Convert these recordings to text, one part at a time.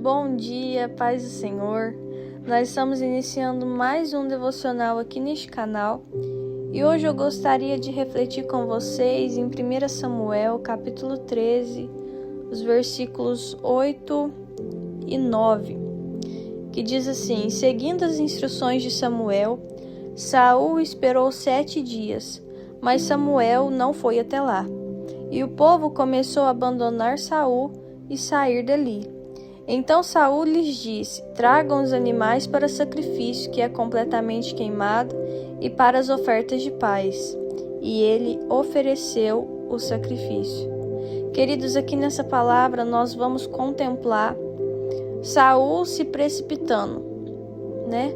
Bom dia, paz do Senhor. Nós estamos iniciando mais um devocional aqui neste canal e hoje eu gostaria de refletir com vocês em 1 Samuel, capítulo 13, os versículos 8 e 9, que diz assim: Seguindo as instruções de Samuel, Saul esperou 7 dias, mas Samuel não foi até lá. E o povo começou a abandonar Saul e sair dali. Então Saul lhes disse: Tragam os animais para sacrifício, que é completamente queimado, e para as ofertas de paz. E ele ofereceu o sacrifício. Queridos, aqui nessa palavra nós vamos contemplar Saul se precipitando, né?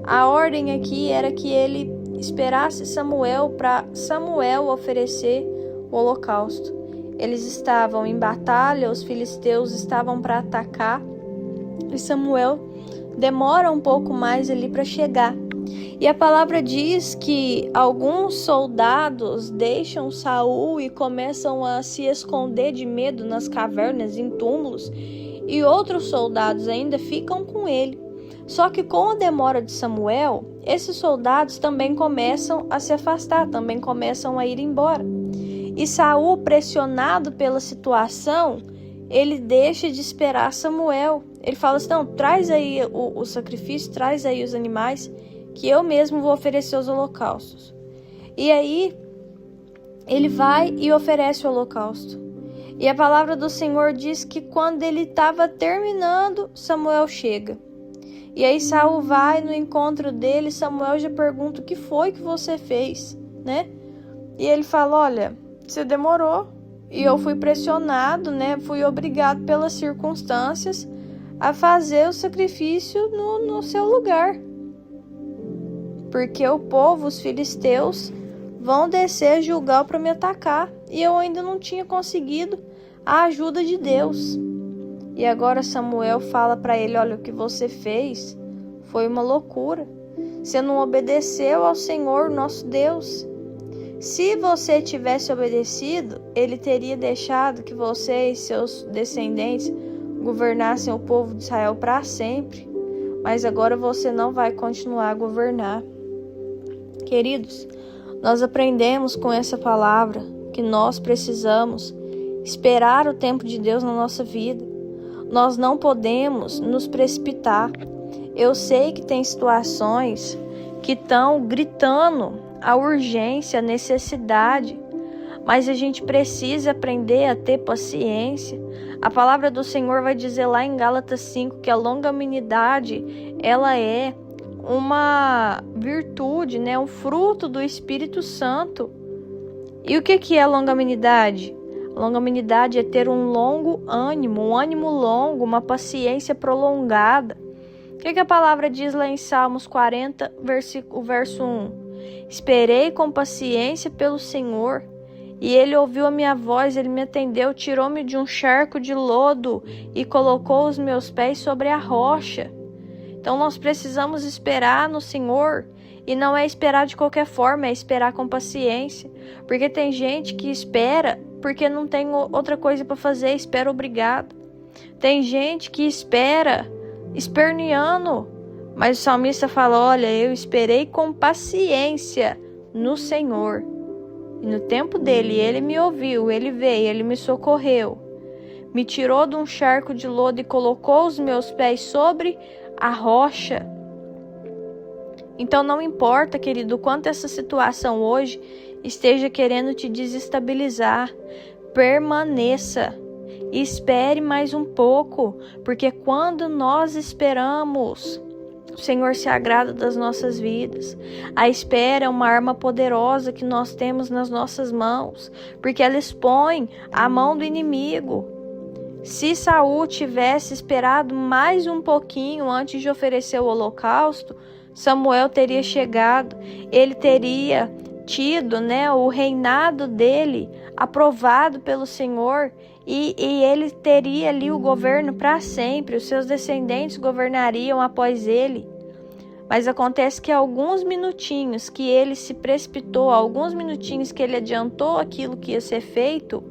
A ordem aqui era que ele esperasse Samuel para Samuel oferecer o holocausto. Eles estavam em batalha, os filisteus estavam para atacar e Samuel demora um pouco mais ali para chegar. E a palavra diz que alguns soldados deixam Saul e começam a se esconder de medo nas cavernas, em túmulos, e outros soldados ainda ficam com ele. Só que com a demora de Samuel, esses soldados também começam a se afastar, também começam a ir embora. E Saul, pressionado pela situação, ele deixa de esperar Samuel. Ele fala assim: não, traz aí o sacrifício, traz aí os animais, que eu mesmo vou oferecer os holocaustos. E aí, ele vai e oferece o holocausto. E a palavra do Senhor diz que quando ele estava terminando, Samuel chega. E aí Saul vai no encontro dele, Samuel já pergunta: o que foi que você fez, né? E ele fala: olha, você demorou e eu fui pressionado, né? Fui obrigado pelas circunstâncias a fazer o sacrifício no seu lugar. Porque o povo, os filisteus, vão descer Gilgal para me atacar e eu ainda não tinha conseguido a ajuda de Deus. E agora Samuel fala para ele: olha, o que você fez foi uma loucura. Você não obedeceu ao Senhor, nosso Deus. Se você tivesse obedecido, ele teria deixado que você e seus descendentes governassem o povo de Israel para sempre. Mas agora você não vai continuar a governar. Queridos, nós aprendemos com essa palavra que nós precisamos esperar o tempo de Deus na nossa vida. Nós não podemos nos precipitar. Eu sei que tem situações que estão gritando a urgência, a necessidade, mas a gente precisa aprender a ter paciência. A palavra do Senhor vai dizer lá em Gálatas 5 que a longanimidade, ela é uma virtude, né? Um fruto do Espírito Santo. E o que é a longanimidade? A longanimidade é ter um longo ânimo, um ânimo longo, uma paciência prolongada. O que a palavra diz lá em Salmos 40, verso 1? Esperei com paciência pelo Senhor, e Ele ouviu a minha voz, Ele me atendeu, tirou-me de um charco de lodo e colocou os meus pés sobre a rocha. Então nós precisamos esperar no Senhor, e não é esperar de qualquer forma, é esperar com paciência, porque tem gente que espera porque não tem outra coisa para fazer, espera obrigado. Tem gente que espera esperneando, mas o salmista fala: olha, eu esperei com paciência no Senhor. E no tempo dele, ele me ouviu, ele veio, ele me socorreu. Me tirou de um charco de lodo e colocou os meus pés sobre a rocha. Então não importa, querido, o quanto essa situação hoje esteja querendo te desestabilizar, permaneça. Espere mais um pouco, porque quando nós esperamos, o Senhor se agrada das nossas vidas. A espera é uma arma poderosa que nós temos nas nossas mãos, porque ela expõe a mão do inimigo. Se Saul tivesse esperado mais um pouquinho antes de oferecer o holocausto, Samuel teria chegado, ele teria tido, né, o reinado dele aprovado pelo Senhor, e ele teria ali o governo para sempre, os seus descendentes governariam após ele. Mas acontece que alguns minutinhos que ele se precipitou, alguns minutinhos que ele adiantou aquilo que ia ser feito,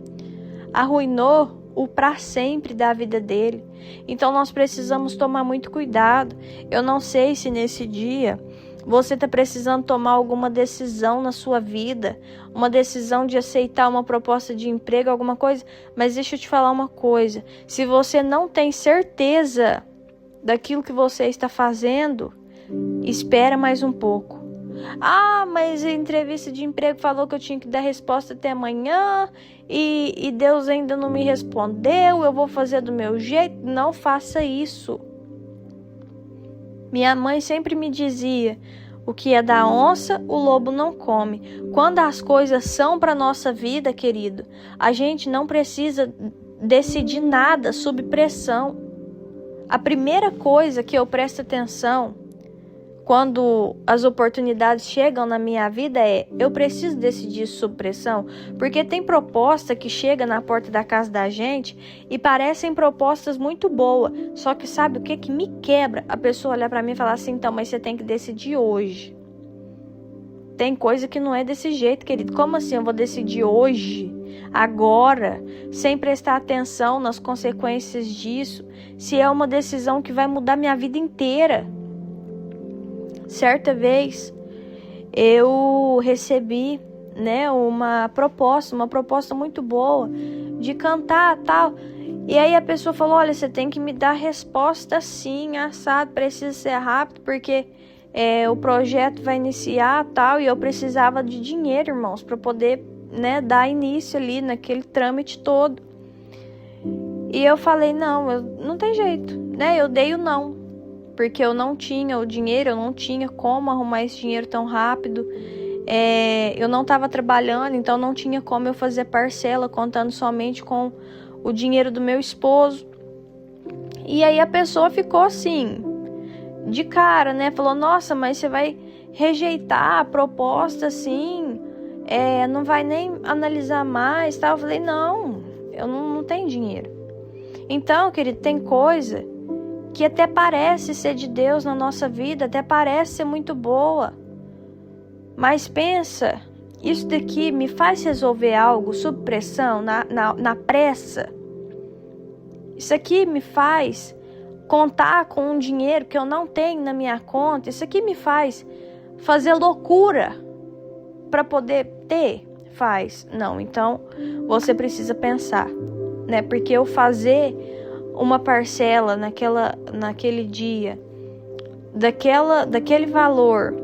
arruinou o para sempre da vida dele. Então nós precisamos tomar muito cuidado. Eu não sei se nesse dia você está precisando tomar alguma decisão na sua vida, uma decisão de aceitar uma proposta de emprego, alguma coisa, mas deixa eu te falar uma coisa. Se você não tem certeza daquilo que você está fazendo, espera mais um pouco. Ah, mas a entrevista de emprego falou que eu tinha que dar resposta até amanhã e Deus ainda não me respondeu, eu vou fazer do meu jeito. Não faça isso. Minha mãe sempre me dizia: o que é da onça, o lobo não come. Quando as coisas são para nossa vida, querido, a gente não precisa decidir nada sob pressão. A primeira coisa que eu presto atenção quando as oportunidades chegam na minha vida eu preciso decidir sob pressão, porque tem proposta que chega na porta da casa da gente e parecem propostas muito boas, só que sabe o que me quebra? A pessoa olhar para mim e falar assim: então, mas você tem que decidir hoje. Tem coisa que não é desse jeito, querido. Como assim eu vou decidir hoje, agora, sem prestar atenção nas consequências disso, se é uma decisão que vai mudar minha vida inteira? Certa vez eu recebi, uma proposta muito boa de cantar, tal. E aí a pessoa falou: olha, você tem que me dar resposta sim, assado, precisa ser rápido, porque o projeto vai iniciar, tal, e eu precisava de dinheiro, irmãos, para poder, dar início ali naquele trâmite todo. E eu falei: não tem jeito, eu dei o não. Porque eu não tinha o dinheiro, eu não tinha como arrumar esse dinheiro tão rápido. Eu não estava trabalhando, então não tinha como eu fazer parcela, contando somente com o dinheiro do meu esposo. E aí a pessoa ficou assim, de cara, Falou: nossa, mas você vai rejeitar a proposta assim? Não vai nem analisar mais, tal. Eu falei: não, eu não tenho dinheiro. Então, querido, tem coisa que até parece ser de Deus na nossa vida, até parece ser muito boa. Mas pensa, isso daqui me faz resolver algo sob pressão, na pressa? Isso aqui me faz contar com um dinheiro que eu não tenho na minha conta? Isso aqui me faz fazer loucura para poder ter? Faz. Não, então você precisa pensar, Porque eu fazer uma parcela naquele dia, daquele valor,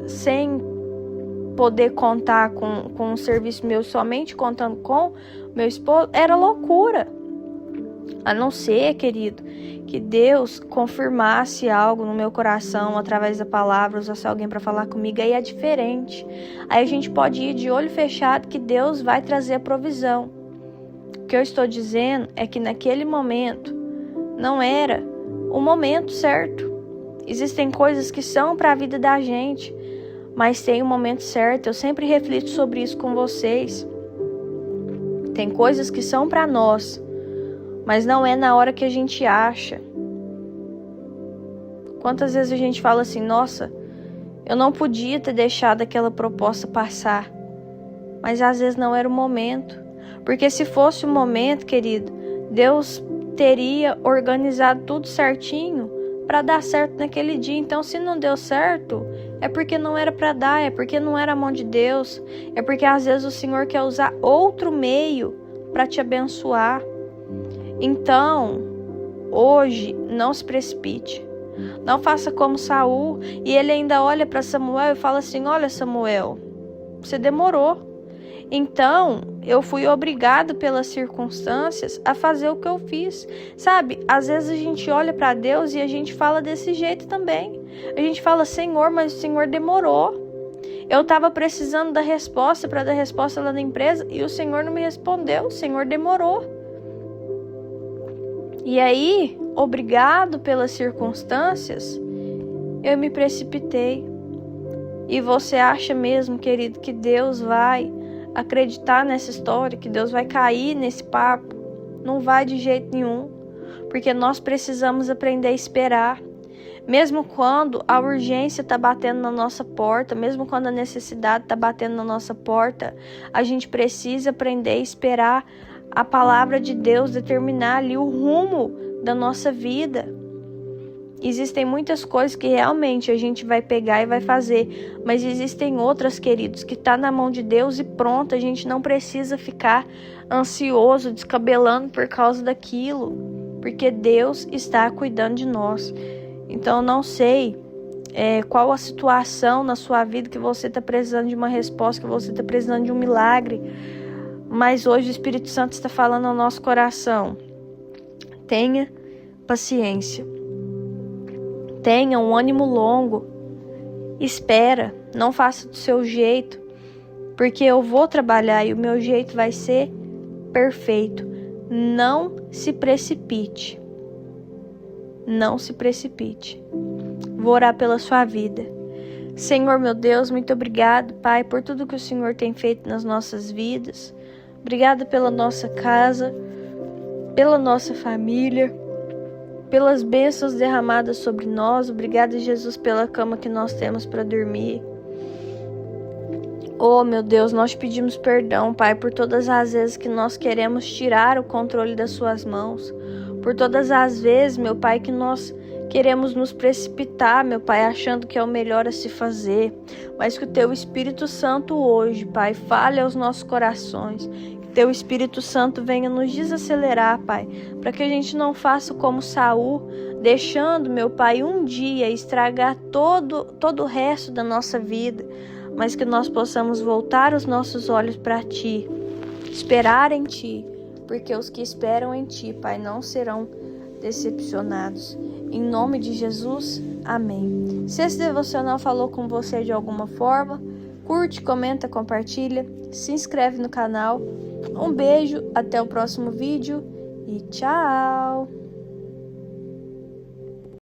sem poder contar com um serviço meu, somente contando com meu esposo, era loucura. A não ser, querido, que Deus confirmasse algo no meu coração através da palavra, usasse alguém para falar comigo, aí é diferente. Aí a gente pode ir de olho fechado que Deus vai trazer a provisão. O que eu estou dizendo é que naquele momento não era o momento certo. Existem coisas que são para a vida da gente, mas tem o momento certo. Eu sempre reflito sobre isso com vocês. Tem coisas que são para nós, mas não é na hora que a gente acha. Quantas vezes a gente fala assim: nossa, eu não podia ter deixado aquela proposta passar. Mas às vezes não era o momento. Porque se fosse o momento, querido, Deus teria organizado tudo certinho para dar certo naquele dia. Então, se não deu certo, é porque não era para dar, é porque não era a mão de Deus, é porque às vezes o Senhor quer usar outro meio para te abençoar. Então, hoje, não se precipite. Não faça como Saul. E ele ainda olha para Samuel e fala assim: olha, Samuel, você demorou. Então, eu fui obrigado pelas circunstâncias a fazer o que eu fiz. Sabe, às vezes a gente olha para Deus e a gente fala desse jeito também. A gente fala: Senhor, mas o Senhor demorou. Eu estava precisando da resposta para dar resposta lá na empresa e o Senhor não me respondeu. O Senhor demorou. E aí, obrigado pelas circunstâncias, eu me precipitei. E você acha mesmo, querido, que Deus vai acreditar nessa história, que Deus vai cair nesse papo? Não vai de jeito nenhum, porque nós precisamos aprender a esperar. Mesmo quando a urgência está batendo na nossa porta, mesmo quando a necessidade está batendo na nossa porta, a gente precisa aprender a esperar a palavra de Deus determinar ali o rumo da nossa vida. Existem muitas coisas que realmente a gente vai pegar e vai fazer, mas existem outras, queridos, que tá na mão de Deus e pronto, a gente não precisa ficar ansioso, descabelando por causa daquilo, porque Deus está cuidando de nós. Então eu não sei qual a situação na sua vida que você está precisando de uma resposta, que você está precisando de um milagre, mas hoje o Espírito Santo está falando ao nosso coração. Tenha paciência. Tenha um ânimo longo. Espera, não faça do seu jeito, porque eu vou trabalhar e o meu jeito vai ser perfeito. Não se precipite. Não se precipite. Vou orar pela sua vida. Senhor, meu Deus, muito obrigado, Pai, por tudo que o Senhor tem feito nas nossas vidas. Obrigado pela nossa casa, pela nossa família, pelas bênçãos derramadas sobre nós. Obrigado, Jesus, pela cama que nós temos para dormir. Oh, meu Deus, nós te pedimos perdão, Pai, por todas as vezes que nós queremos tirar o controle das suas mãos. Por todas as vezes, meu Pai, que nós queremos nos precipitar, meu Pai, achando que é o melhor a se fazer. Mas que o Teu Espírito Santo hoje, Pai, fale aos nossos corações. Teu Espírito Santo venha nos desacelerar, Pai, para que a gente não faça como Saul, deixando, meu Pai, um dia estragar todo o resto da nossa vida, mas que nós possamos voltar os nossos olhos para Ti, esperar em Ti, porque os que esperam em Ti, Pai, não serão decepcionados. Em nome de Jesus, amém. Se esse devocional falou com você de alguma forma, curte, comenta, compartilha, se inscreve no canal. Um beijo, até o próximo vídeo e tchau!